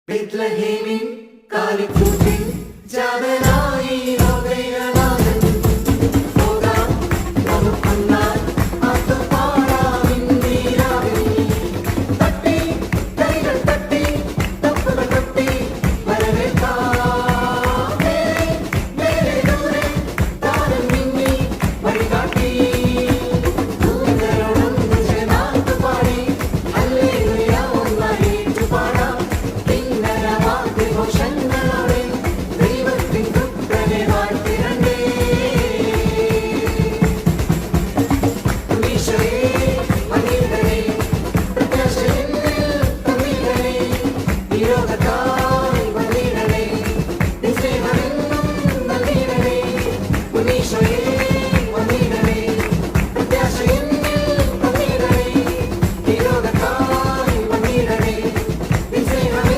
ബെത്ലഹേമിൻ കാലിക്കൂട്ടിൻ ജാതനായി ലോകൈകനാഥൻ പോകാം നമുക്കൊന്നായി ആർത്തുപാടാം ഇന്നീരാവിൽ. തട്ടി കൈകൾ തട്ടി തപ്പുകൾ തട്ടി വരവേൽക്കാം. മേലെ ദൂരെ താരം മിന്നി വഴികാട്ടി ദൂതരോടൊന്ന് ചേർന്നാർത്തു പാടി ഹല്ലേലൂയ ഒന്നായി ഏറ്റുപാടാം. ഘോഷങ്ങളോടെ ദൈവത്തിൻ പുത്രനെ വാഴ്ത്തിരണ്ടേ. ഈശോയെ മഹിതനെ പ്രത്യാശയെന്നിൽ തന്നിടണേ. ഈ ലോകത്താ